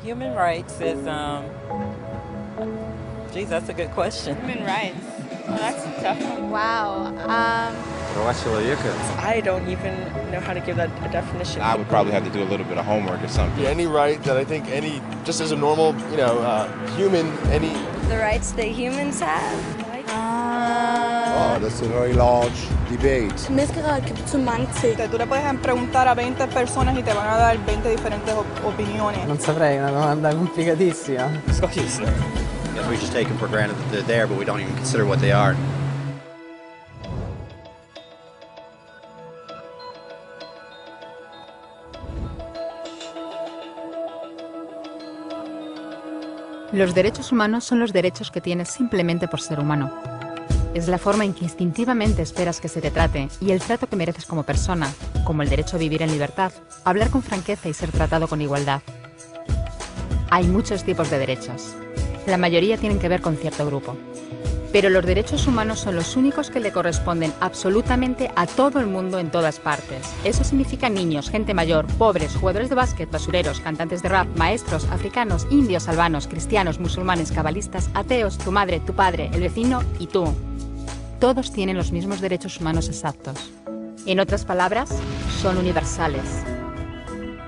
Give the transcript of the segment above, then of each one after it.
Human rights is, geez, that's a good question. Human rights. Well, that's a tough one. Wow. I don't even know how to give that a definition. I would probably have to do a little bit of homework or something. Any right that I think just as a normal, human, any... The rights that humans have? That's a very large debate. Menneskerettigheder kan betyde mange ting. Tú le puedes preguntar a 20 personas y te van a dar 20 diferentes opiniones. Non saprei, è una domanda complicatissima. Yes, we just take them for granted that they're there, but we don't even consider what they are. Los derechos humanos son los derechos que tienes simplemente por ser humano. Es la forma en que instintivamente esperas que se te trate y el trato que mereces como persona, como el derecho a vivir en libertad, hablar con franqueza y ser tratado con igualdad. Hay muchos tipos de derechos. La mayoría tienen que ver con cierto grupo. Pero los derechos humanos son los únicos que le corresponden absolutamente a todo el mundo en todas partes. Eso significa niños, gente mayor, pobres, jugadores de básquet, basureros, cantantes de rap, maestros, africanos, indios, albanos, cristianos, musulmanes, cabalistas, ateos, tu madre, tu padre, el vecino y tú. Todos tienen los mismos derechos humanos exactos. En otras palabras, son universales.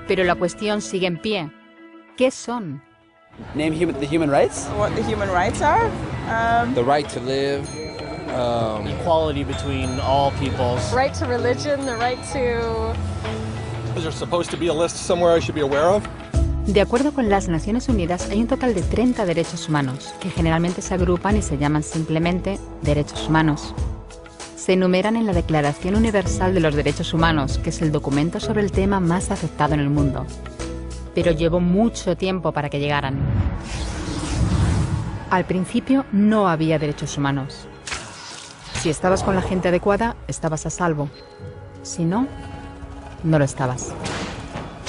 Pero la cuestión sigue en pie. ¿Qué son? Name the human rights? What the human rights are? The right to live. Equality between all peoples. Right to religion, the right to... Is there supposed to be a list somewhere I should be aware of? De acuerdo con las Naciones Unidas, hay un total de 30 derechos humanos, que generalmente se agrupan y se llaman simplemente derechos humanos. Se enumeran en la Declaración Universal de los Derechos Humanos, que es el documento sobre el tema más aceptado en el mundo. Pero llevó mucho tiempo para que llegaran. Al principio no había derechos humanos. Si estabas con la gente adecuada, estabas a salvo. Si no, no lo estabas.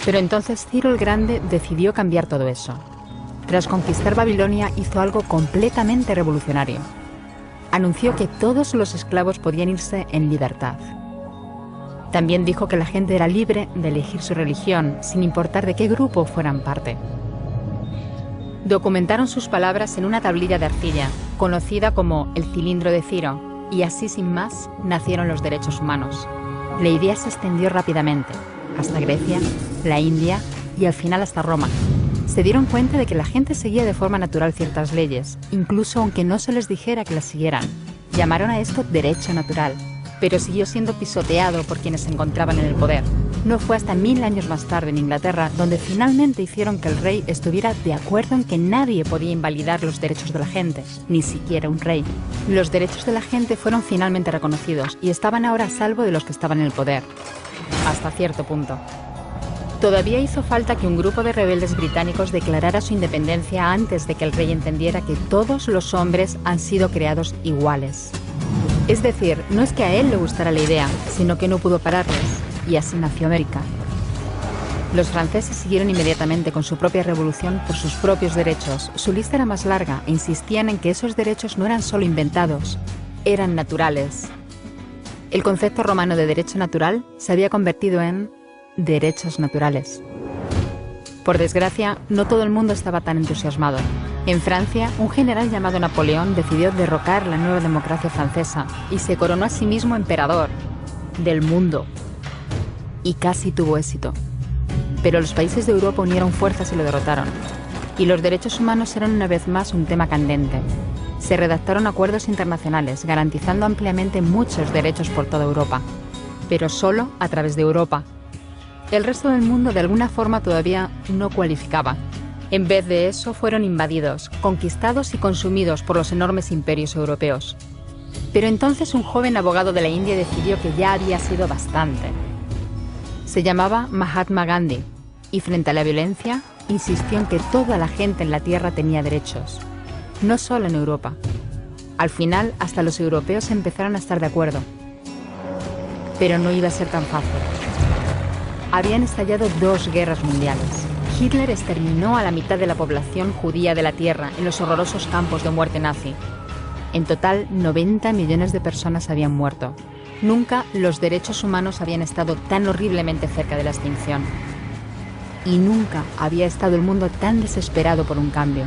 Pero entonces Ciro el Grande decidió cambiar todo eso. Tras conquistar Babilonia, hizo algo completamente revolucionario. Anunció que todos los esclavos podían irse en libertad. También dijo que la gente era libre de elegir su religión, sin importar de qué grupo fueran parte. Documentaron sus palabras en una tablilla de arcilla, conocida como el cilindro de Ciro, y así sin más nacieron los derechos humanos. La idea se extendió rápidamente, hasta Grecia, la India y al final hasta Roma. Se dieron cuenta de que la gente seguía de forma natural ciertas leyes, incluso aunque no se les dijera que las siguieran. Llamaron a esto derecho natural, pero siguió siendo pisoteado por quienes se encontraban en el poder. No fue hasta 1000 años más tarde en Inglaterra donde finalmente hicieron que el rey estuviera de acuerdo en que nadie podía invalidar los derechos de la gente, ni siquiera un rey. Los derechos de la gente fueron finalmente reconocidos y estaban ahora a salvo de los que estaban en el poder. Hasta cierto punto. Todavía hizo falta que un grupo de rebeldes británicos declarara su independencia antes de que el rey entendiera que todos los hombres han sido creados iguales. Es decir, no es que a él le gustara la idea, sino que no pudo pararles, y así nació América. Los franceses siguieron inmediatamente con su propia revolución por sus propios derechos. Su lista era más larga e insistían en que esos derechos no eran solo inventados, eran naturales. El concepto romano de derecho natural se había convertido en derechos naturales. Por desgracia, no todo el mundo estaba tan entusiasmado. En Francia, un general llamado Napoleón decidió derrocar la nueva democracia francesa y se coronó a sí mismo emperador del mundo. Y casi tuvo éxito. Pero los países de Europa unieron fuerzas y lo derrotaron. Y los derechos humanos eran una vez más un tema candente. Se redactaron acuerdos internacionales garantizando ampliamente muchos derechos por toda Europa, pero solo a través de Europa. El resto del mundo de alguna forma todavía no cualificaba. En vez de eso fueron invadidos, conquistados y consumidos por los enormes imperios europeos. Pero entonces un joven abogado de la India decidió que ya había sido bastante. Se llamaba Mahatma Gandhi y frente a la violencia insistió en que toda la gente en la tierra tenía derechos, no solo en Europa. Al final hasta los europeos empezaron a estar de acuerdo. Pero no iba a ser tan fácil. Habían estallado 2 guerras mundiales. Hitler exterminó a la mitad de la población judía de la Tierra en los horrorosos campos de muerte nazi. En total, 90 millones de personas habían muerto. Nunca los derechos humanos habían estado tan horriblemente cerca de la extinción. y nunca había estado el mundo tan desesperado por un cambio.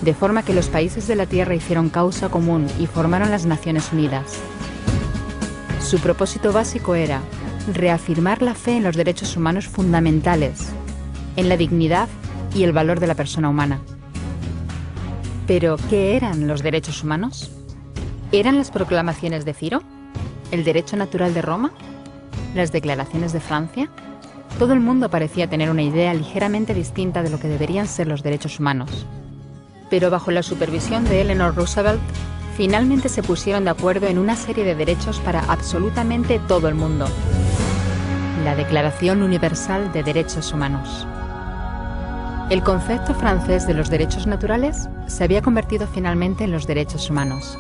De forma que los países de la Tierra hicieron causa común y formaron las Naciones Unidas. Su propósito básico era reafirmar la fe en los derechos humanos fundamentales, en la dignidad y el valor de la persona humana. ¿Pero qué eran los derechos humanos? ¿Eran las proclamaciones de Ciro? ¿El derecho natural de Roma? ¿Las declaraciones de Francia? Todo el mundo parecía tener una idea ligeramente distinta de lo que deberían ser los derechos humanos. Pero bajo la supervisión de Eleanor Roosevelt, finalmente se pusieron de acuerdo en una serie de derechos para absolutamente todo el mundo. La Declaración Universal de Derechos Humanos. El concepto francés de los derechos naturales se había convertido finalmente en los derechos humanos.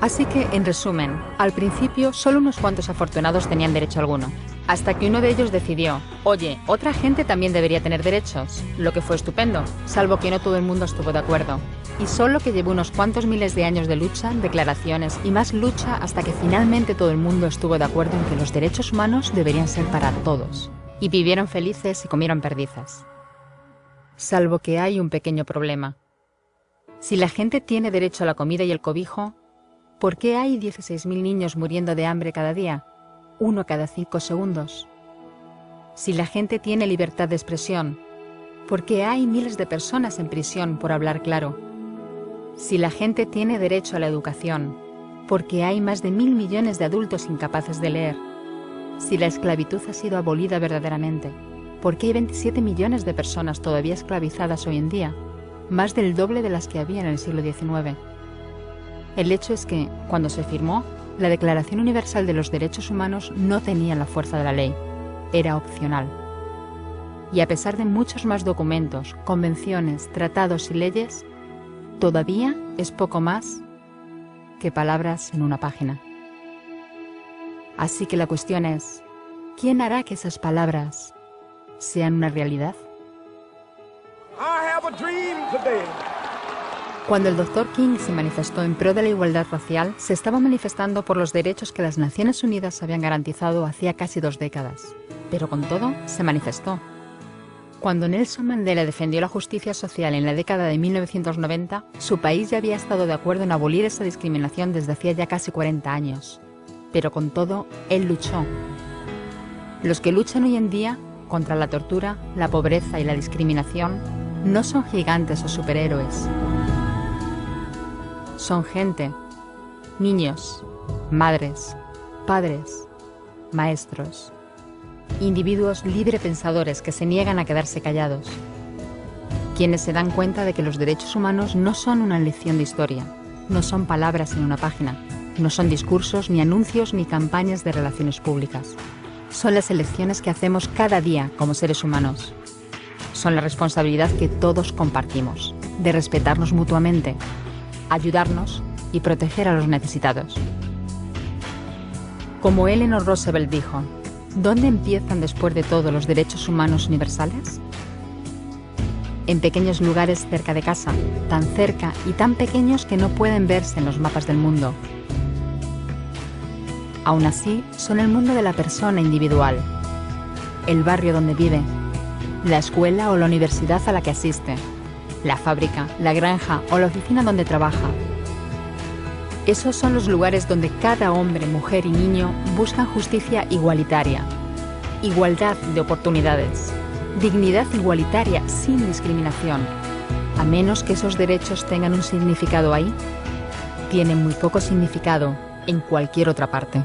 Así que, en resumen, al principio solo unos cuantos afortunados tenían derecho alguno, hasta que uno de ellos decidió, oye, otra gente también debería tener derechos, lo que fue estupendo, salvo que no todo el mundo estuvo de acuerdo. Y solo que llevó unos cuantos miles de años de lucha, declaraciones y más lucha hasta que finalmente todo el mundo estuvo de acuerdo en que los derechos humanos deberían ser para todos. Y vivieron felices y comieron perdices. Salvo que hay un pequeño problema. Si la gente tiene derecho a la comida y el cobijo, ¿por qué hay 16.000 niños muriendo de hambre cada día? 1 cada 5 segundos. Si la gente tiene libertad de expresión, ¿por qué hay miles de personas en prisión por hablar claro? Si la gente tiene derecho a la educación, ¿por qué hay más de 1.000 millones de adultos incapaces de leer? Si la esclavitud ha sido abolida verdaderamente, ¿por qué hay 27 millones de personas todavía esclavizadas hoy en día? Más del doble de las que había en el siglo XIX. El hecho es que, cuando se firmó, la Declaración Universal de los Derechos Humanos no tenía la fuerza de la ley. Era opcional. Y a pesar de muchos más documentos, convenciones, tratados y leyes, todavía es poco más que palabras en una página. Así que la cuestión es, ¿quién hará que esas palabras sean una realidad? Cuando el Dr. King se manifestó en pro de la igualdad racial, se estaba manifestando por los derechos que las Naciones Unidas habían garantizado hacía casi 2 décadas. Pero con todo, se manifestó. Cuando Nelson Mandela defendió la justicia social en la década de 1990, su país ya había estado de acuerdo en abolir esa discriminación desde hacía ya casi 40 años. Pero con todo, él luchó. Los que luchan hoy en día contra la tortura, la pobreza y la discriminación no son gigantes o superhéroes. Son gente, niños, madres, padres, maestros, individuos librepensadores que se niegan a quedarse callados, quienes se dan cuenta de que los derechos humanos no son una lección de historia, no son palabras en una página, no son discursos, ni anuncios, ni campañas de relaciones públicas. Son las elecciones que hacemos cada día como seres humanos. Son la responsabilidad que todos compartimos, de respetarnos mutuamente, ayudarnos y proteger a los necesitados. Como Eleanor Roosevelt dijo, ¿dónde empiezan después de todo los derechos humanos universales? En pequeños lugares cerca de casa, tan cerca y tan pequeños que no pueden verse en los mapas del mundo. Aún así, son el mundo de la persona individual, el barrio donde vive, la escuela o la universidad a la que asiste, la fábrica, la granja o la oficina donde trabaja. Esos son los lugares donde cada hombre, mujer y niño buscan justicia igualitaria, igualdad de oportunidades, dignidad igualitaria sin discriminación. A menos que esos derechos tengan un significado ahí, tienen muy poco significado en cualquier otra parte.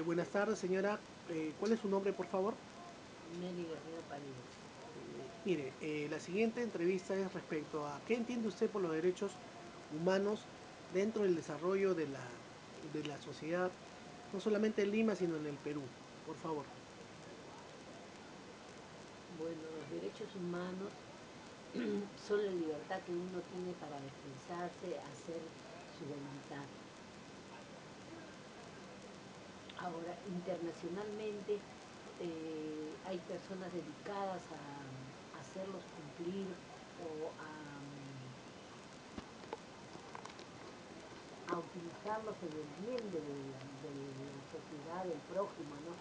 Buenas tardes, señora. ¿Cuál es su nombre, por favor? Mire, la siguiente entrevista es respecto a qué entiende usted por los derechos humanos dentro del desarrollo de la sociedad, no solamente en Lima, sino en el Perú. Por favor. Bueno, los derechos humanos son la libertad que uno tiene para expresarse, hacer su voluntad. Ahora, internacionalmente hay personas dedicadas a hacerlos cumplir o a utilizarlos en el bien de la sociedad, del prójimo, ¿no?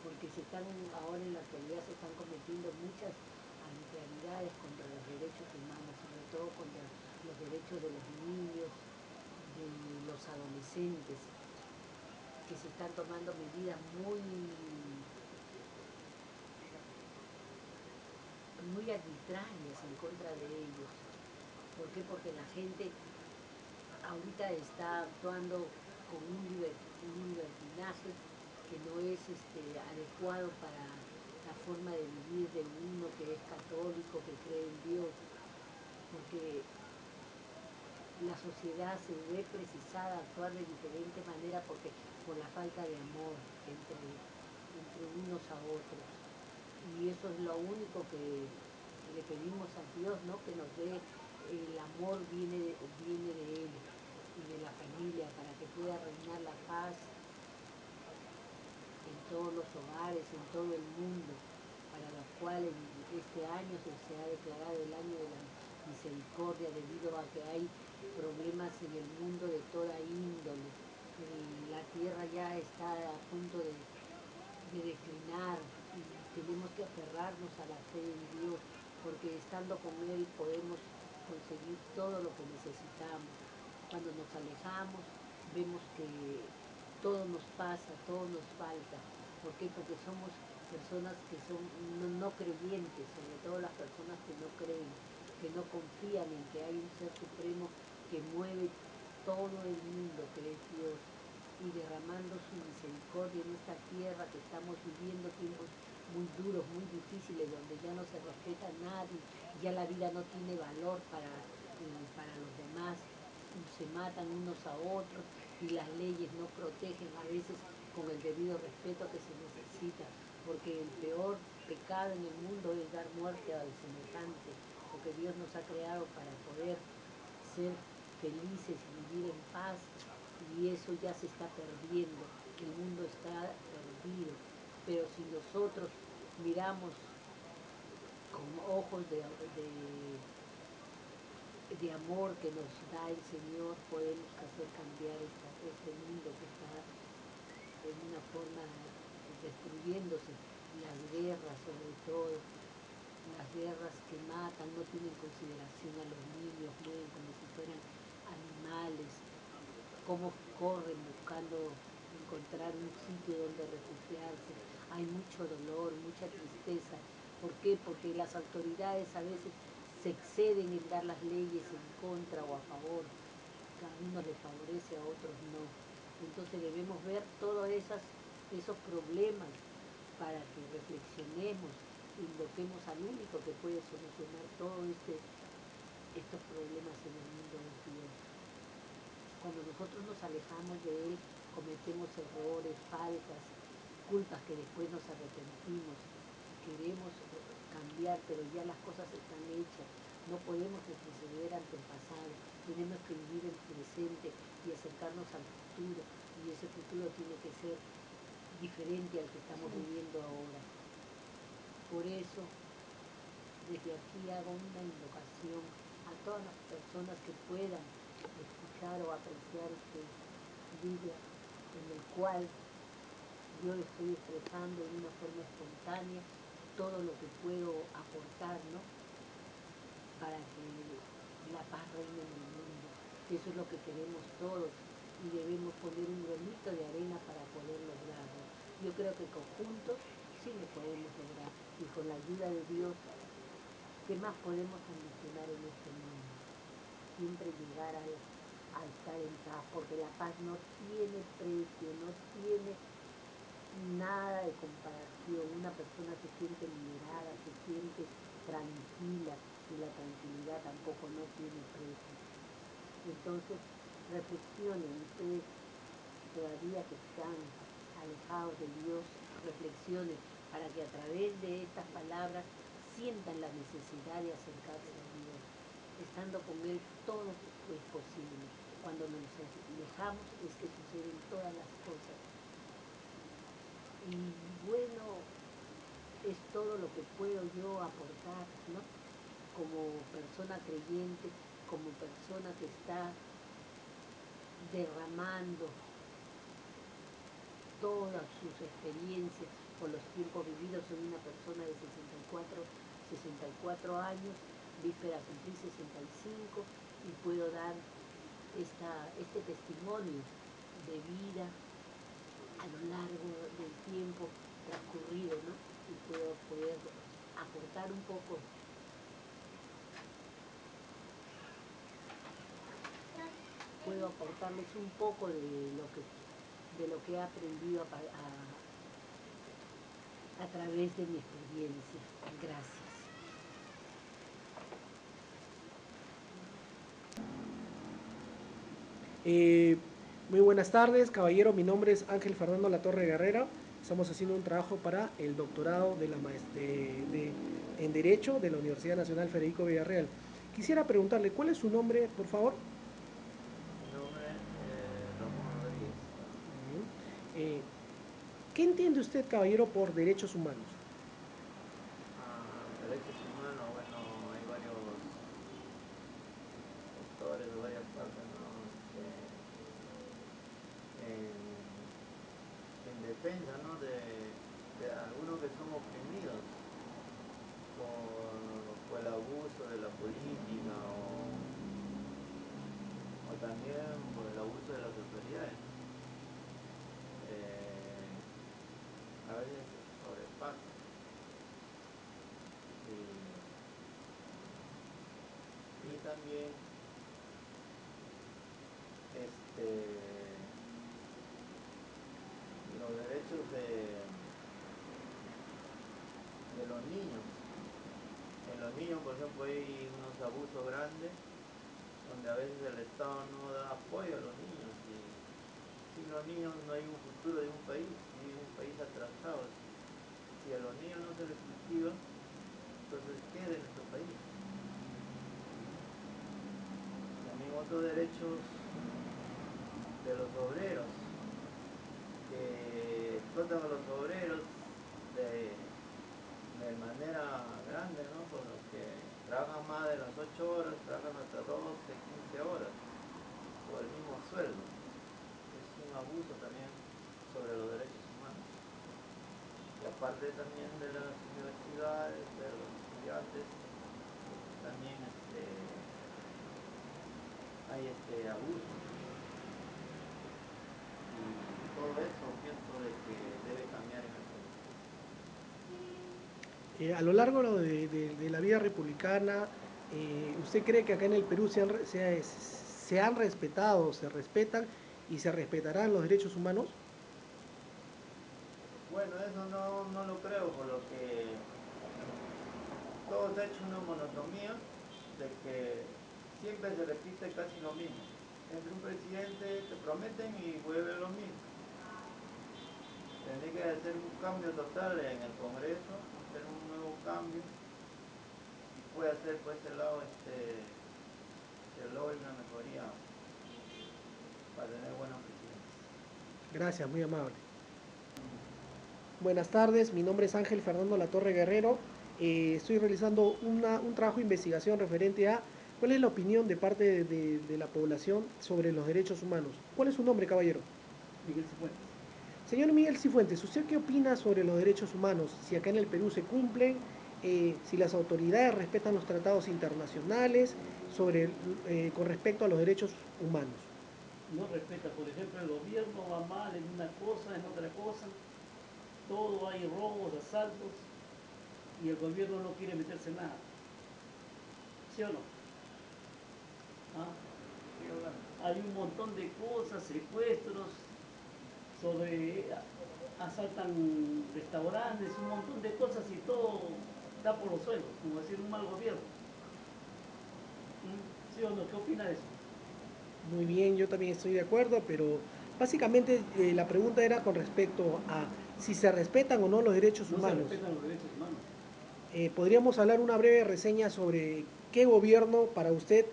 Porque ahora en la actualidad se están cometiendo muchas arbitrariedades contra los derechos humanos, sobre todo contra los derechos de los niños, de los adolescentes, que se están tomando medidas muy arbitrarias en contra de ellos. ¿Por qué? Porque la gente ahorita está actuando con un libertinaje que no es adecuado para la forma de vivir de uno que es católico, que cree en Dios, porque la sociedad se ve precisada a actuar de diferente manera por la falta de amor entre unos a otros. Y eso es lo único que le pedimos a Dios, ¿no? Que nos dé el amor, viene de Él y de la familia, para que pueda reinar la paz en todos los hogares, en todo el mundo, para lo cual este año se ha declarado el año de la misericordia, debido a que hay problemas en el mundo de toda índole. La tierra ya está a punto de declinar y tenemos que aferrarnos a la fe en Dios, porque estando con Él podemos conseguir todo lo que necesitamos. Cuando nos alejamos vemos que todo nos pasa, todo nos falta. ¿Por qué? Porque somos personas que son no creyentes, sobre todo las personas que no creen, que no confían en que hay un ser supremo que mueve todo el mundo, que es Dios, y derramando su misericordia en esta tierra que estamos viviendo tiempos muy duros, muy difíciles, donde ya no se respeta a nadie, ya la vida no tiene valor para los demás, se matan unos a otros y las leyes no protegen a veces con el debido respeto que se necesita, porque el peor pecado en el mundo es dar muerte al semejante, porque Dios nos ha creado para poder ser felices y vivir en paz, y eso ya se está perdiendo, el mundo está perdido. Pero si nosotros miramos con ojos de amor que nos da el Señor, podemos hacer cambiar este mundo que está en una forma destruyéndose. Las guerras, sobre todo, las guerras que matan, no tienen consideración a los niños, mueren como si fueran animales, cómo corren buscando encontrar un sitio donde refugiarse. Hay mucho dolor, mucha tristeza. ¿Por qué? Porque las autoridades a veces se exceden en dar las leyes en contra o a favor. A unos les favorece, a otros no. Entonces debemos ver todos esos problemas para que reflexionemos, invoquemos al único que puede solucionar todos estos problemas en el mundo de Dios. Cuando nosotros nos alejamos de Él, cometemos errores, faltas, culpas que después nos arrepentimos. Queremos cambiar, pero ya las cosas están hechas. No podemos retroceder ante el pasado. Tenemos que vivir el presente y acercarnos al futuro. Y ese futuro tiene que ser diferente al que estamos viviendo ahora. Por eso, desde aquí hago una invocación a todas las personas que puedan escuchar o apreciar este video, en el cual yo estoy expresando de una forma espontánea todo lo que puedo aportar, ¿no? Para que la paz reine en el mundo. Eso es lo que queremos todos y debemos poner un granito de arena para poder lograrlo. Yo creo que conjuntos sí lo podemos lograr, y con la ayuda de Dios, ¿qué más podemos ambicionar en este mundo? Siempre llegar a estar en paz, porque la paz no tiene precio, no tiene nada de comparación. Una persona se siente liberada, se siente tranquila, y la tranquilidad tampoco no tiene precio. Entonces, reflexionen ustedes todavía que están alejados de Dios, reflexionen para que a través de estas palabras sientan la necesidad de acercarse a Dios. Estando con Él todo es posible. Cuando nos alejamos es que suceden todas las cosas. Y bueno, es todo lo que puedo yo aportar, ¿no? Como persona creyente, como persona que está derramando todas sus experiencias por los tiempos vividos. Soy una persona de 64 años, víspera cumplí 65 y puedo dar este testimonio de vida a lo largo del tiempo transcurrido, ¿no? Y puedo poder aportar un poco. Puedo aportarles un poco de lo que he aprendido a través de mi experiencia. Gracias. Muy buenas tardes, caballero. Mi nombre es Ángel Fernando Latorre Guerrera. Estamos haciendo un trabajo para el doctorado en Derecho de la Universidad Nacional Federico Villarreal. Quisiera preguntarle, ¿cuál es su nombre, por favor? Mi nombre es Ramón Rodríguez. ¿Qué entiende usted, caballero, por derechos humanos? Derechos humanos, bueno, hay varios sectores de varias partes, ¿no? En defensa, ¿no? de algunos que son oprimidos por el abuso de la política o también por el abuso de las autoridades. A veces se sobrepasa. Y también los derechos de los niños. En los niños, por ejemplo, hay unos abusos grandes donde a veces el Estado no da apoyo a los niños, y sin los niños no hay un futuro de un país, y un país atrasado. Si a los niños no se les cultiva, entonces ¿qué de nuestro país? También otros derechos de los obreros, que explotan a los obreros de manera grande, ¿no? Por los que trabajan más de las 8 horas, trabajan hasta 12, 15 horas, por el mismo sueldo. Es un abuso también sobre los derechos humanos. Y aparte también de las universidades, de los estudiantes, también hay abuso. Y todo eso pienso de que debe cambiar en el país. A lo largo de la vida republicana, ¿usted cree que acá en el Perú se han respetado, se respetan y se respetarán los derechos humanos? Bueno, eso no lo creo, por lo que todo se ha hecho una monotomía de que siempre se repite casi lo mismo. Entre un presidente te prometen y vuelve lo mismo. Tendría que hacer un cambio total en el Congreso, hacer un nuevo cambio, y puede hacer por ese lado se logre una mejoría para tener buenos presidentes. Gracias, muy amable. Buenas tardes, mi nombre es Ángel Fernando Latorre Guerrero. Estoy realizando un trabajo de investigación referente a cuál es la opinión de parte de la población sobre los derechos humanos. ¿Cuál es su nombre, caballero? Miguel Cifuentes. Señor Miguel Cifuentes, ¿usted qué opina sobre los derechos humanos? Si acá en el Perú se cumplen, si las autoridades respetan los tratados internacionales con respecto a los derechos humanos. No respeta, por ejemplo, el gobierno va mal en una cosa, en otra cosa, todo hay robos, asaltos, y el gobierno no quiere meterse en nada. ¿Sí o no? ¿Ah? Hay un montón de cosas, secuestros, asaltan restaurantes, un montón de cosas, y todo da por los suelos, como decir un mal gobierno. ¿Sí o no? ¿Qué opina de eso? Muy bien, yo también estoy de acuerdo, pero básicamente la pregunta era con respecto a si se respetan o no los derechos humanos. No se respetan los derechos humanos. ¿Podríamos hablar una breve reseña sobre qué gobierno para usted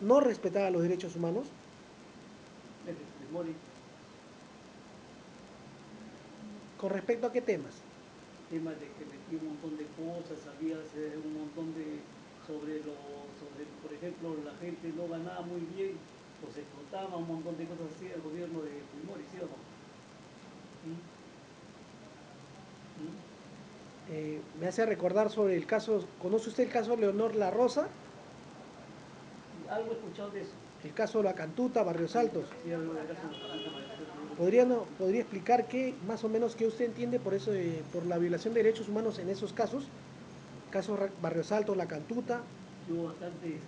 no respetaba los derechos humanos? ¿Con respecto a qué temas? Temas de que metí un montón de cosas, había un montón de sobre, por ejemplo, la gente no ganaba muy bien, pues explotaba un montón de cosas así el gobierno de Fujimori, ¿sí o no? Me hace recordar sobre el caso, ¿conoce usted el caso Leonor La Rosa? Algo he escuchado de eso. El caso La Cantuta, Barrios Altos. Sí, algo de eso. ¿Podría explicar qué, más o menos, qué usted entiende por eso, por la violación de derechos humanos en esos casos? Caso Barrios Altos, La Cantuta. Hubo bastante,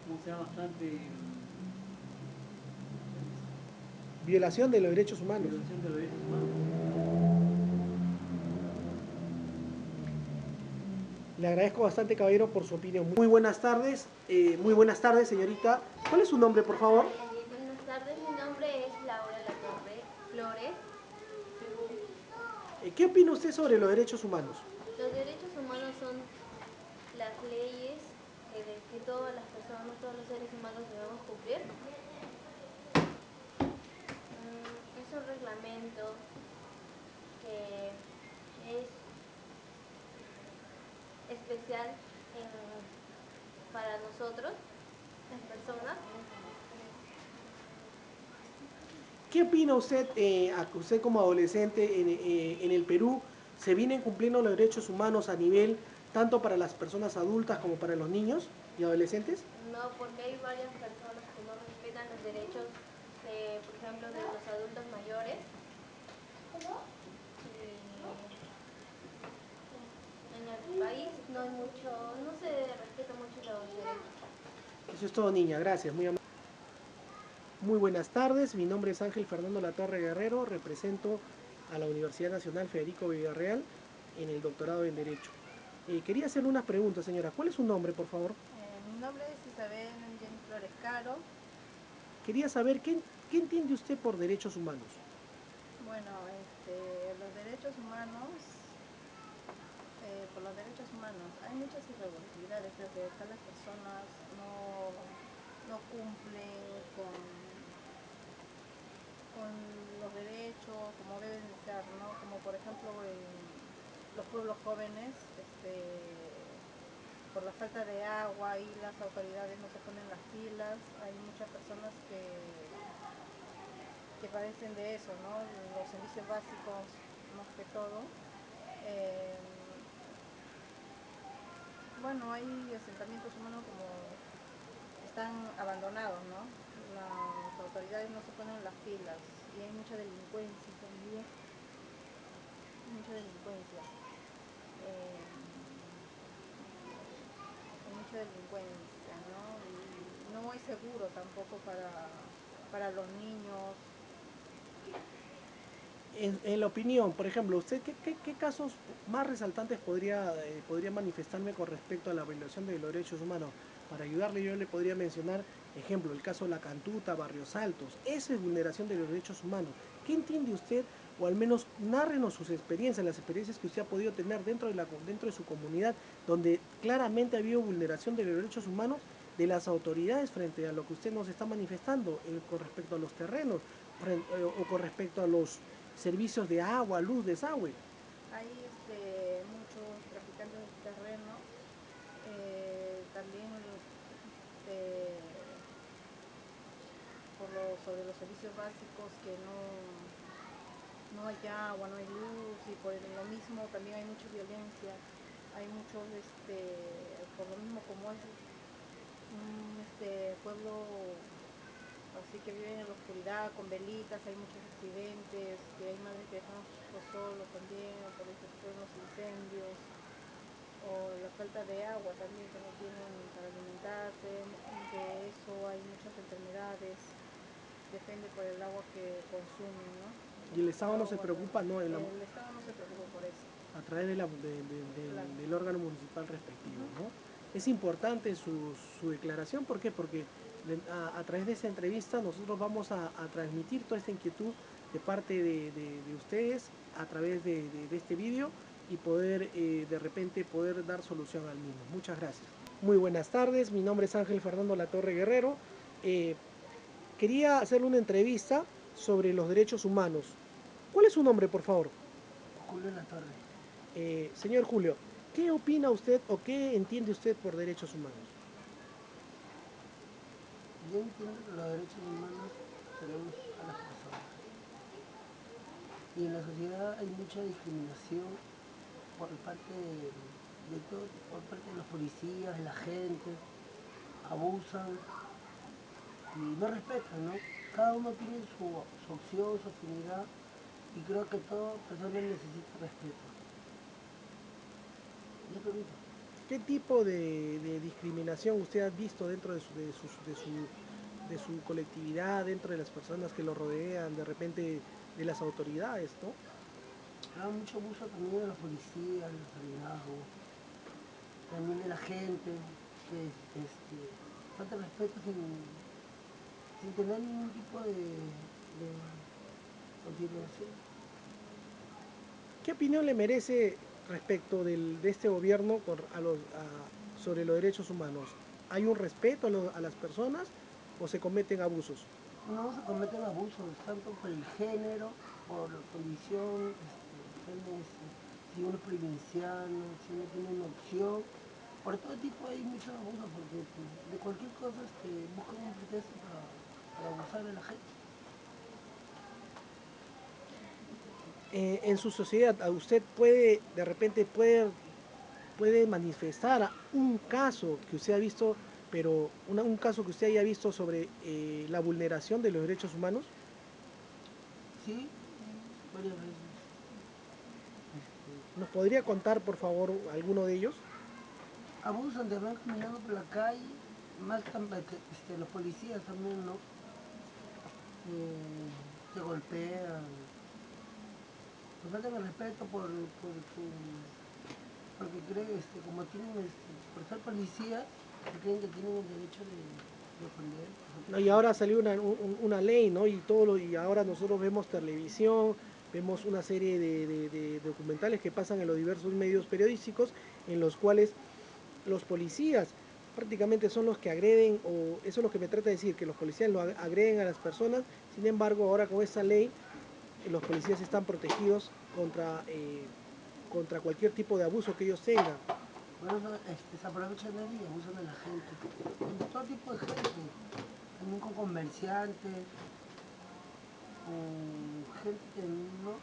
¿cómo se llama? Bastante violación de los derechos humanos. Violación de los derechos humanos. Le agradezco bastante, caballero, por su opinión. Muy buenas tardes, señorita. ¿Cuál es su nombre, por favor? Buenas tardes, mi nombre es Laura Latorre Flores. ¿Qué opina usted sobre los derechos humanos? Los derechos humanos son las leyes que todas las personas, todos los seres humanos debemos cumplir. Es un reglamento que es especial para nosotros, las personas. ¿Qué opina usted, usted como adolescente en el Perú, se vienen cumpliendo los derechos humanos a nivel tanto para las personas adultas como para los niños y adolescentes? No, porque hay varias personas que no respetan los derechos, por ejemplo, de los adultos mayores. En el país no se respeta mucho los derechos. Eso es todo, niña. Gracias. Muy buenas tardes. Mi nombre es Ángel Fernando Latorre Guerrero. Represento a la Universidad Nacional Federico Villarreal en el doctorado en Derecho. Quería hacerle unas preguntas, señora. ¿Cuál es su nombre, por favor? Mi nombre es Isabel Jenny Flores Caro. Quería saber, ¿qué entiende usted por derechos humanos? Bueno, los derechos humanos, por los derechos humanos hay muchas irregularidades, desde que las personas no cumplen con los derechos como deben de ser, ¿no? Como por ejemplo los pueblos jóvenes, por la falta de agua y las autoridades no se ponen las pilas, hay muchas personas que padecen de eso, ¿no? Los servicios básicos más que todo. Bueno, hay asentamientos humanos como están abandonados, ¿no? Las autoridades no se ponen las pilas y hay mucha delincuencia también. Mucha delincuencia. ¿No? Y no es seguro tampoco para los niños. En la opinión, por ejemplo, ¿usted qué casos más resaltantes podría manifestarme con respecto a la violación de los derechos humanos? Para ayudarle yo le podría mencionar, ejemplo, el caso de La Cantuta, Barrios Altos. Esa es vulneración de los derechos humanos. ¿Qué entiende usted? O al menos nárrenos sus experiencias, las experiencias que usted ha podido tener dentro de su comunidad, donde claramente ha habido vulneración de los derechos humanos de las autoridades frente a lo que usted nos está manifestando con respecto a los terrenos o con respecto a los servicios de agua, luz, desagüe. Hay muchos traficantes de terreno, también sobre los servicios básicos que no hay agua, no hay luz y por lo mismo también hay mucha violencia, hay muchos, por lo mismo como es un pueblo así que viven en la oscuridad con velitas, hay muchos accidentes, que hay madres que dejan a sus hijos solos también, o por eso fueron los incendios, o la falta de agua también que no tienen para alimentarse, de eso hay muchas enfermedades, depende por el agua que consumen, ¿no? Y el Estado no se preocupa, ¿no? El Estado no se preocupa por eso. A través del órgano municipal respectivo, ¿no? Es importante su declaración, ¿por qué? Porque a través de esta entrevista nosotros vamos a transmitir toda esta inquietud de parte de ustedes a través de este vídeo y poder de repente poder dar solución al mismo. Muchas gracias. Muy buenas tardes, mi nombre es Ángel Fernando Latorre Guerrero. Quería hacerle una entrevista sobre los derechos humanos. ¿Cuál es su nombre, por favor? Julio Latorre. Señor Julio, ¿qué opina usted o qué entiende usted por derechos humanos? Yo entiendo que los derechos humanos tenemos a las personas. Y en la sociedad hay mucha discriminación por parte de todo, por parte de los policías, de la gente, abusan y no respetan, ¿no? Cada uno tiene su opción, su afinidad, y creo que toda persona necesita respeto. Yo pregunto. ¿Qué tipo de discriminación usted ha visto dentro de su colectividad, dentro de las personas que lo rodean, de repente de las autoridades, ¿no? Hay mucho abuso también de los policías, de los aliados, también de la gente, que falta de respeto sin tener ningún tipo de consideración. ¿Qué opinión le merece respecto de este gobierno sobre los derechos humanos? ¿Hay un respeto a las personas o se cometen abusos? No se cometen abusos, tanto por el género, por la condición, si uno es provinciano, si uno tiene una opción. Por todo tipo hay muchos abusos, porque de cualquier cosa buscan un pretexto para abusar de la gente. En su sociedad, ¿usted puede, de repente, puede manifestar un caso que usted ha visto, pero un caso que usted haya visto sobre la vulneración de los derechos humanos? Sí, varias veces. ¿Nos podría contar, por favor, alguno de ellos? Abusan, te van caminando por la calle, más los policías también, ¿no? Te golpean, te faltan el respeto porque creen, como tienen, por ser policías, creen que tienen el derecho de defender. No, y ahora salió una ley, ¿no? Y ahora nosotros vemos televisión, vemos una serie de documentales que pasan en los diversos medios periodísticos, en los cuales los policías prácticamente son los que agreden, o eso es lo que me trata de decir, que los policías lo agreden a las personas. Sin embargo, ahora con esta ley, los policías están protegidos contra cualquier tipo de abuso que ellos tengan. Bueno, se aprovechan de ellos y abusan de la gente. Todo tipo de gente, también con comerciantes, con gente que no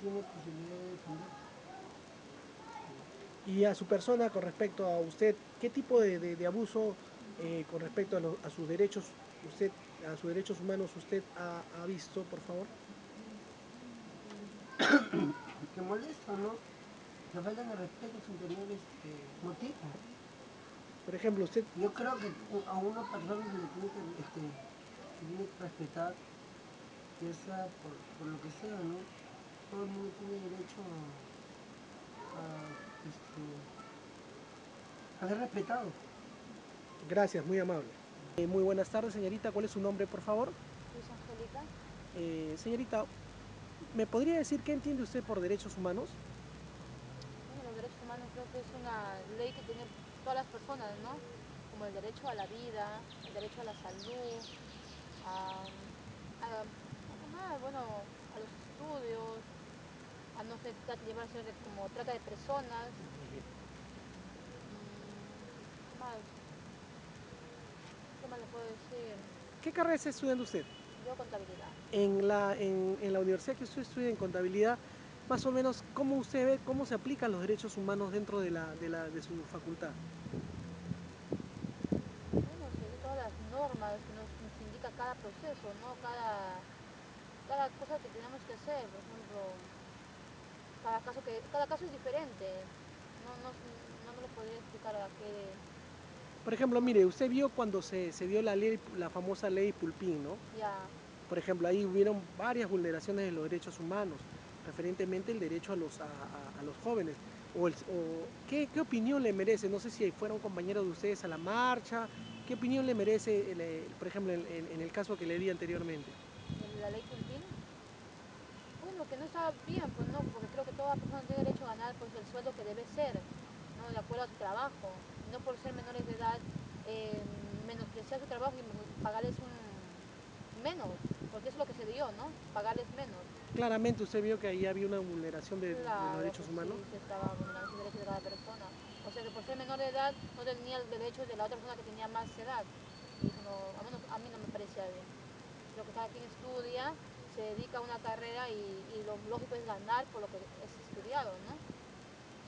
tiene posibilidad de defenderse. Y a su persona, con respecto a usted, ¿qué tipo de abuso con respecto a sus derechos, a sus derechos humanos usted ha visto, por favor? Que molesta, ¿no? Que faltan el respeto sin tener motivo. Por ejemplo, usted... Yo creo que a una persona se le tiene que respetar, ya sea por lo que sea, ¿no? Todo el mundo tiene derecho a ser respetado. Gracias, muy amable. Muy buenas tardes, señorita. ¿Cuál es su nombre, por favor? Luis Angélica. Señorita, ¿me podría decir qué entiende usted por derechos humanos? Bueno, los derechos humanos creo que es una ley que tienen todas las personas, ¿no? Como el derecho a la vida, el derecho a la salud, bueno, a los estudios, a no ser llevarse como trata de personas. ¿Qué más le puedo decir? ¿Qué carrera está estudiando usted? Yo contabilidad. En la universidad que usted estudia en contabilidad, más o menos, ¿cómo usted ve cómo se aplican los derechos humanos dentro de su facultad? Bueno, seguir todas las normas que nos indica cada proceso, ¿no? Cada cosa que tenemos que hacer. Por ejemplo, cada caso es diferente. No le podría explicar a qué. Por ejemplo, mire, usted vio cuando se dio la famosa ley Pulpín, ¿no? Ya. Por ejemplo, ahí hubieron varias vulneraciones de los derechos humanos, referentemente el derecho a los jóvenes. ¿Qué opinión le merece? No sé si fueron compañeros de ustedes a la marcha. ¿Qué opinión le merece, por ejemplo, en el caso que le di anteriormente? ¿La ley Pulpín? Bueno, bueno, que no está bien, pues no, porque creo que toda persona tiene derecho a ganar pues el sueldo que debe ser, ¿no? De acuerdo a su trabajo, no por ser menores de edad menospreciar su trabajo y pagarles un menos, porque eso es lo que se dio, ¿no? Pagarles menos. Claramente usted vio que ahí había una vulneración de los derechos humanos. Sí, se estaba vulnerando los derechos de cada persona. O sea que por ser menor de edad no tenía el derecho de la otra persona que tenía más edad. Y eso no, a mí no me parecía bien. Lo que cada quien estudia, se dedica a una carrera y lo lógico es ganar por lo que es estudiado, ¿no?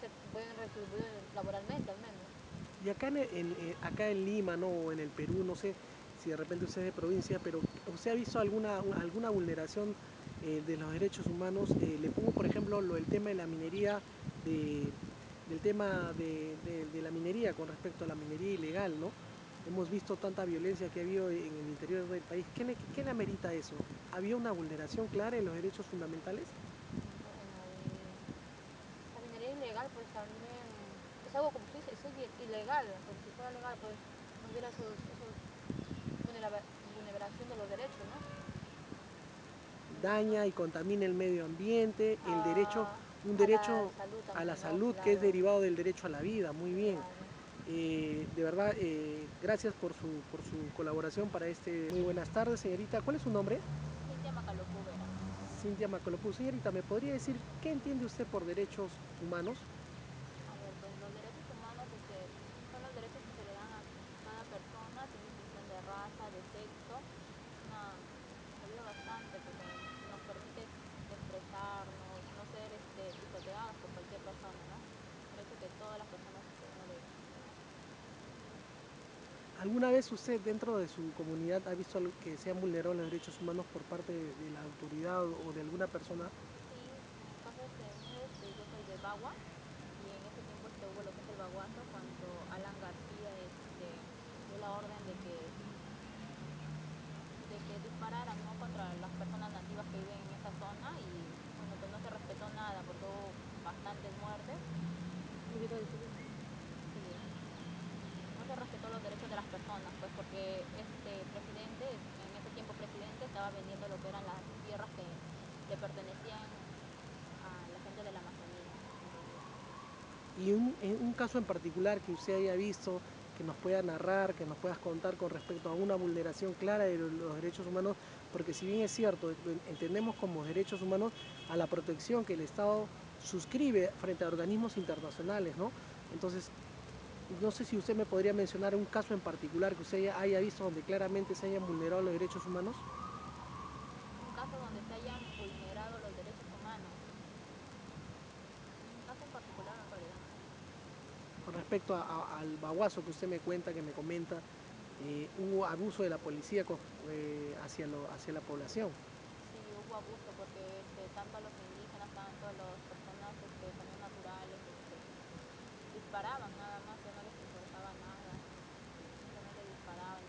Se pueden retribuir laboralmente al menos. Y acá acá en Lima, ¿no? O en el Perú, no sé si de repente usted es de provincia, pero ¿usted ha visto alguna vulneración de los derechos humanos? Le pongo, por ejemplo, el tema de la minería, del tema de la minería con respecto a la minería ilegal, ¿no? Hemos visto tanta violencia que ha habido en el interior del país. ¿Qué le amerita eso? ¿Había una vulneración clara en los derechos fundamentales? La minería ilegal, pues también es algo, como usted dice, es ilegal, porque si fuera legal, pues no hubiera esos vulneración de los derechos, ¿no? Daña y contamina el medio ambiente, el derecho, un derecho a la salud, que es derivado del derecho a la vida. Muy bien. De verdad, gracias por su colaboración para Muy buenas tardes, señorita. ¿Cuál es su nombre? Cintia Macalopú Vera. Cintia Macalopú. Señorita, ¿me podría decir qué entiende usted por derechos humanos? A ver, pues los derechos humanos son los derechos que se le dan a cada persona sin distinción de raza, de sexo. Nos ayuda bastante porque nos permite expresarnos, no ser pisoteados por cualquier persona, ¿no? El hecho que todas las personas tengan derechos. ¿Alguna vez usted dentro de su comunidad ha visto que se han vulnerado los derechos humanos por parte de la autoridad o de alguna persona? Sí, pasa que yo soy de Bagua y en ese tiempo hubo lo que es el baguazo cuando Alan García dio la orden de que dispararan, ¿no? Contra las personas nativas que viven en esa zona y bueno, pues no se respetó nada porque hubo bastantes muertes. No se respetó los derechos de las personas, pues porque este presidente, en ese tiempo presidente, estaba vendiendo lo que eran las tierras que le pertenecían a la gente de la Amazonía. Y un caso en particular que usted haya visto, que nos pueda narrar, que nos puedas contar con respecto a una vulneración clara de los derechos humanos, porque si bien es cierto, entendemos como derechos humanos a la protección que el Estado suscribe frente a organismos internacionales, ¿no? Entonces, no sé si usted me podría mencionar un caso en particular que usted haya visto donde claramente se hayan vulnerado los derechos humanos. Un caso donde se hayan vulnerado los derechos humanos. Un caso en particular en realidad. Con respecto al baguazo que usted me cuenta, que me comenta, hubo abuso de la policía hacia la población. Sí, hubo abuso porque tanto a los indígenas, tanto a las personas también naturales, disparaban nada más, que no les importaba nada. Simplemente disparaban,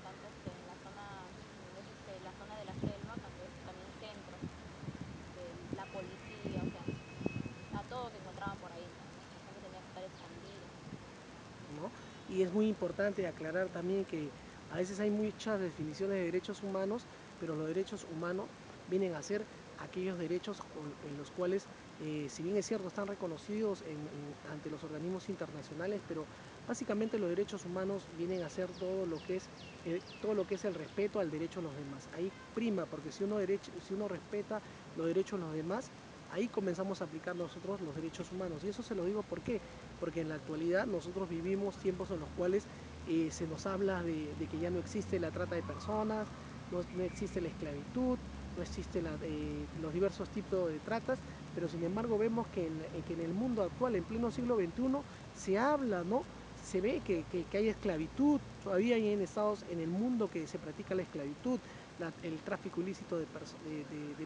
tanto en la zona de la selva, también centro, la policía, o sea, a todos se encontraban por ahí, ¿no? La gente tenía que estar escondida. ¿No? Y es muy importante aclarar también que a veces hay muchas definiciones de derechos humanos, pero los derechos humanos vienen a ser aquellos derechos en los cuales, si bien es cierto, están reconocidos ante los organismos internacionales, pero básicamente los derechos humanos vienen a ser todo lo que es el respeto al derecho de los demás. Ahí prima, porque si uno respeta los derechos de los demás, ahí comenzamos a aplicar nosotros los derechos humanos. Y eso se lo digo ¿por qué? Porque en la actualidad nosotros vivimos tiempos en los cuales se nos habla de que ya no existe la trata de personas, no existe la esclavitud, no existen los diversos tipos de tratas, pero sin embargo vemos que en el mundo actual, en pleno siglo XXI, se habla, ¿no? Se ve que hay esclavitud, todavía hay estados en el mundo que se practica la esclavitud, el tráfico ilícito de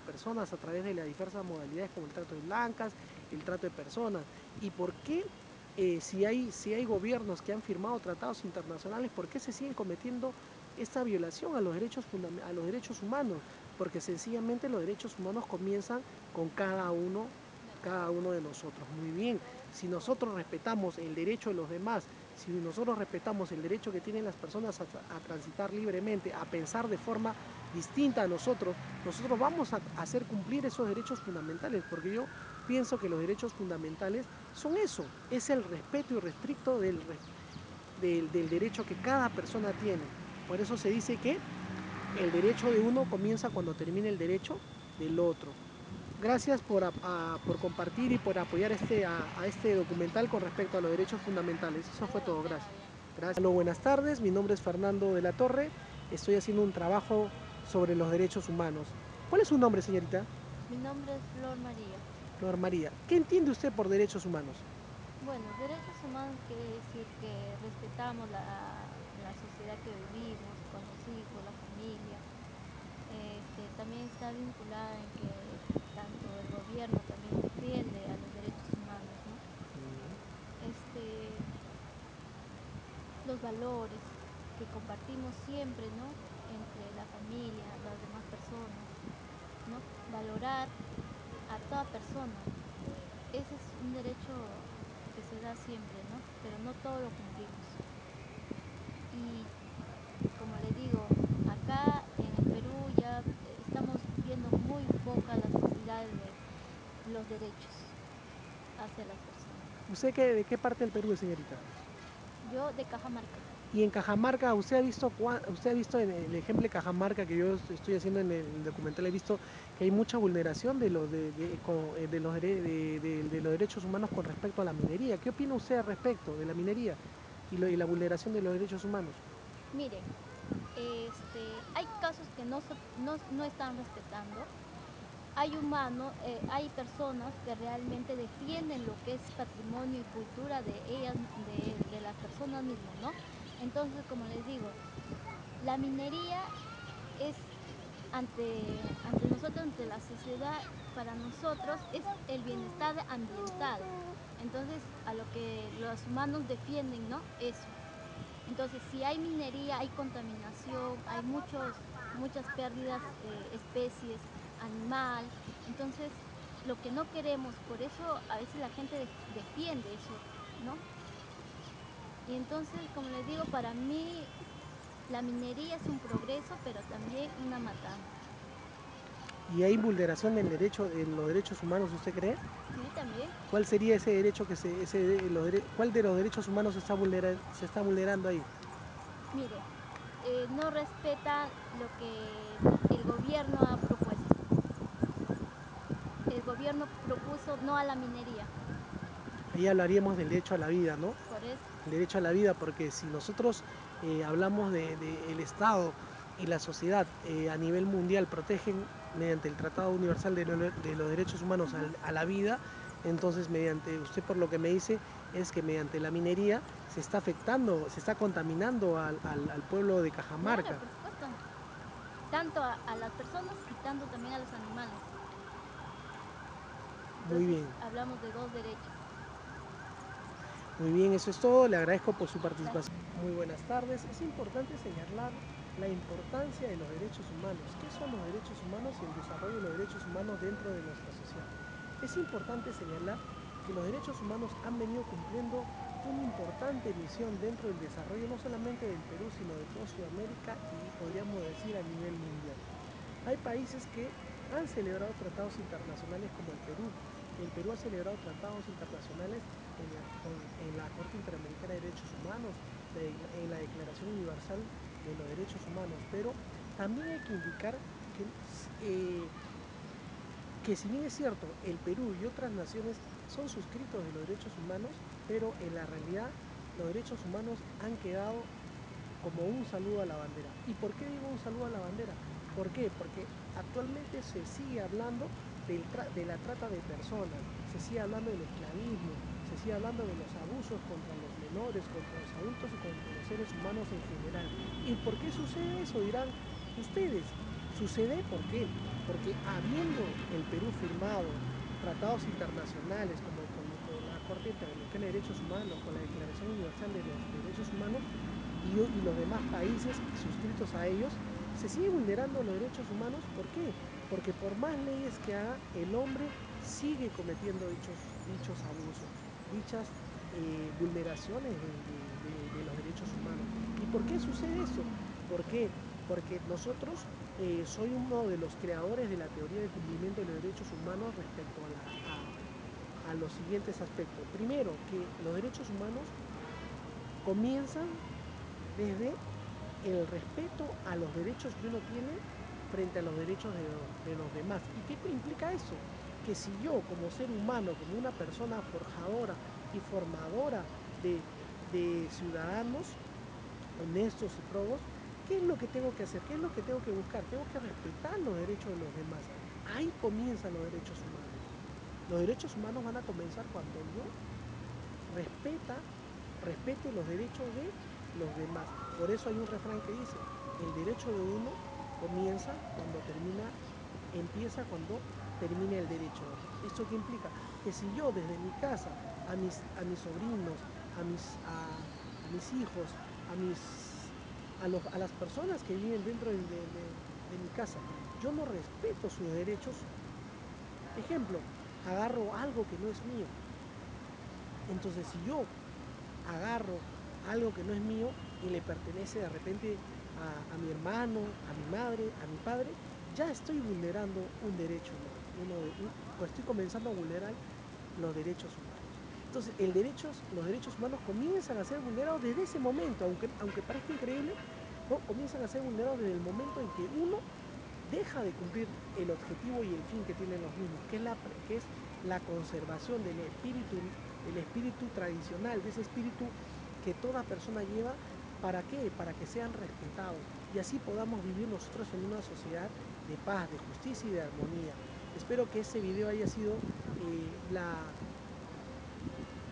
personas a través de las diversas modalidades como el trato de blancas, el trato de personas. ¿Y por qué si hay gobiernos que han firmado tratados internacionales, por qué se siguen cometiendo esta violación a los derechos humanos? Porque sencillamente los derechos humanos comienzan con cada uno de nosotros. Muy bien, si nosotros respetamos el derecho de los demás, si nosotros respetamos el derecho que tienen las personas a transitar libremente, a pensar de forma distinta a nosotros, nosotros vamos a hacer cumplir esos derechos fundamentales, porque yo pienso que los derechos fundamentales son eso, es el respeto irrestricto del derecho que cada persona tiene. Por eso se dice que el derecho de uno comienza cuando termina el derecho del otro. Gracias por compartir y por apoyar a este documental con respecto a los derechos fundamentales. Eso fue todo, gracias. Gracias. Hola, buenas tardes, mi nombre es Fernando de la Torre, estoy haciendo un trabajo sobre los derechos humanos. ¿Cuál es su nombre, señorita? Mi nombre es Flor María. Flor María. ¿Qué entiende usted por derechos humanos? Bueno, derechos humanos quiere decir que respetamos la sociedad que vivimos, con los hijos, la familia. También está vinculada en que tanto el gobierno también defiende a los derechos humanos, ¿no? Los valores que compartimos siempre, ¿no? Entre la familia, las demás personas, ¿no? Valorar a toda persona. Ese es un derecho que se da siempre, ¿no? Pero no todo lo cumplimos. Y como le digo, acá en el Perú ya estamos viendo muy pocas las posibilidades de los derechos hacia las personas. ¿Usted de qué parte del Perú es, señorita? Yo de Cajamarca. Y en Cajamarca, usted ha visto en el ejemplo de Cajamarca que yo estoy haciendo en el documental, he visto que hay mucha vulneración de los derechos humanos con respecto a la minería. ¿Qué opina usted al respecto de la minería y la vulneración de los derechos humanos? Miren, hay casos que no están respetando. Hay personas que realmente defienden lo que es patrimonio y cultura de ellas, de las personas mismas, ¿no? Entonces, como les digo, la minería es ante nosotros, ante la sociedad, para nosotros es el bienestar ambiental. Entonces, a lo que los humanos defienden, ¿no? Eso. Entonces, si hay minería, hay contaminación, hay muchas pérdidas, especies, animal. Entonces, lo que no queremos, por eso a veces la gente defiende eso, ¿no? Y entonces, como les digo, para mí la minería es un progreso, pero también una matanza. ¿Y hay vulneración de los derechos humanos, usted cree? Sí, también. ¿Cuál sería ese derecho cuál de los derechos humanos se está vulnerando ahí? Mire, no respeta lo que el gobierno ha propuesto. El gobierno propuso no a la minería. Ahí hablaríamos del derecho a la vida, ¿no? Por eso. El derecho a la vida, porque si nosotros hablamos del Estado y la sociedad a nivel mundial protegen mediante el Tratado Universal de los Derechos Humanos a la vida, entonces usted por lo que me dice es que mediante la minería se está afectando, se está contaminando al pueblo de Cajamarca. Claro, por supuesto. Tanto a las personas y tanto también a los animales. Entonces, muy bien. Hablamos de dos derechos. Muy bien, eso es todo. Le agradezco por su participación. Muy buenas tardes. Es importante señalar la importancia de los derechos humanos. ¿Qué son los derechos humanos y el desarrollo de los derechos humanos dentro de nuestra sociedad? Es importante señalar que los derechos humanos han venido cumpliendo una importante misión dentro del desarrollo no solamente del Perú, sino de toda Sudamérica y podríamos decir a nivel mundial. Hay países que han celebrado tratados internacionales como el Perú. El Perú ha celebrado tratados internacionales en la Corte Interamericana de Derechos Humanos, en la Declaración Universal de los Derechos Humanos, pero también hay que indicar que si bien es cierto, el Perú y otras naciones son suscritos de los derechos humanos, pero en la realidad los derechos humanos han quedado como un saludo a la bandera. ¿Y por qué digo un saludo a la bandera? ¿Por qué? Porque actualmente se sigue hablando de la trata de personas, se sigue hablando del esclavismo, se sigue hablando de los abusos contra los menores, contra los adultos y contra los seres humanos en general. ¿Y por qué sucede eso? Dirán ustedes. ¿Sucede por qué? Porque habiendo el Perú firmado tratados internacionales como con la Corte Interamericana de Derechos Humanos, con la Declaración Universal de los Derechos Humanos y los demás países suscritos a ellos, se sigue vulnerando los derechos humanos. ¿Por qué? Porque por más leyes que haga, el hombre sigue cometiendo dichos abusos, dichas vulneraciones de los derechos humanos. ¿Y por qué sucede eso? ¿Por qué? Porque nosotros soy uno de los creadores de la teoría de cumplimiento de los derechos humanos respecto a los siguientes aspectos. Primero, que los derechos humanos comienzan desde el respeto a los derechos que uno tiene frente a los derechos de los demás. ¿Y qué implica eso? Que si yo, como ser humano, como una persona forjadora y formadora de ciudadanos honestos y probos, ¿qué es lo que tengo que hacer? ¿Qué es lo que tengo que buscar? Tengo que respetar los derechos de los demás. Ahí comienzan los derechos humanos. Los derechos humanos van a comenzar cuando yo respete los derechos de los demás. Por eso hay un refrán que dice, el derecho de uno empieza cuando termina el derecho de otro. ¿Esto qué implica? Que si yo desde mi casa, a mis sobrinos, a mis hijos, a las personas que viven dentro de mi casa, yo no respeto sus derechos, ejemplo, agarro algo que no es mío. Entonces, si yo agarro algo que no es mío y le pertenece de repente a mi hermano, a mi madre, a mi padre, ya estoy vulnerando un derecho humano, estoy comenzando a vulnerar los derechos humanos. Entonces, los derechos humanos comienzan a ser vulnerados desde ese momento, aunque parezca increíble, ¿no? Comienzan a ser vulnerados desde el momento en que uno deja de cumplir el objetivo y el fin que tienen los mismos, que es la conservación del espíritu tradicional, de ese espíritu que toda persona lleva. ¿Para qué? Para que sean respetados y así podamos vivir nosotros en una sociedad de paz, de justicia y de armonía. Espero que ese video haya sido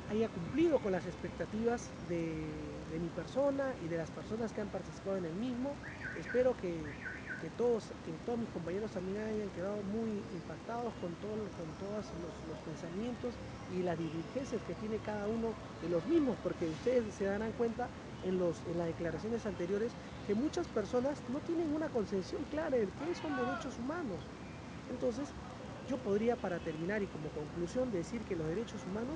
haya cumplido con las expectativas de mi persona y de las personas que han participado en el mismo. Espero que todos mis compañeros también hayan quedado muy impactados con todos los pensamientos y las diligencias que tiene cada uno de los mismos, porque ustedes se darán cuenta en las declaraciones anteriores que muchas personas no tienen una concepción clara de qué son derechos humanos. Entonces, yo podría, para terminar y como conclusión, decir que los derechos humanos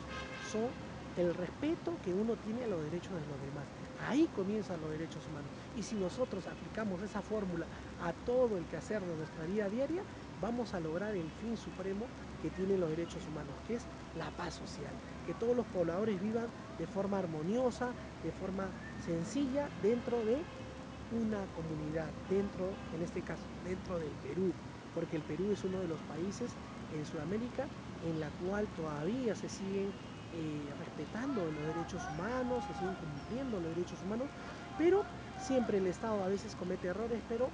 son el respeto que uno tiene a los derechos de los demás. Ahí comienzan los derechos humanos. Y si nosotros aplicamos esa fórmula a todo el quehacer de nuestra vida diaria, vamos a lograr el fin supremo que tienen los derechos humanos, que es la paz social. Que todos los pobladores vivan de forma armoniosa, de forma sencilla, dentro de una comunidad, en este caso, dentro del Perú, porque el Perú es uno de los países en Sudamérica en la cual todavía se siguen respetando los derechos humanos, se siguen cumpliendo los derechos humanos, pero siempre el Estado a veces comete errores, pero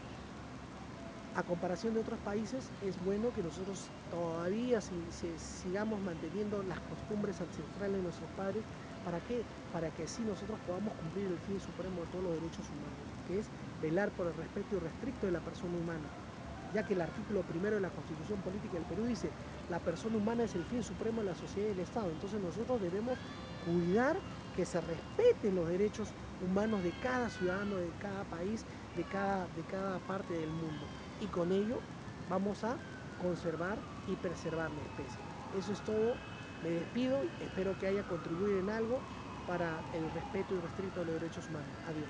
a comparación de otros países es bueno que nosotros todavía sigamos manteniendo las costumbres ancestrales de nuestros padres. ¿Para qué? Para que así nosotros podamos cumplir el fin supremo de todos los derechos humanos, que es velar por el respeto irrestricto de la persona humana, ya que el artículo 1 de la Constitución Política del Perú dice: la persona humana es el fin supremo de la sociedad y del Estado. Entonces nosotros debemos cuidar que se respeten los derechos humanos de cada ciudadano, de cada país, de cada parte del mundo. Y con ello vamos a conservar y preservar la especie. Eso es todo. Me despido. Espero que haya contribuido en algo para el respeto irrestricto de los derechos humanos. Adiós.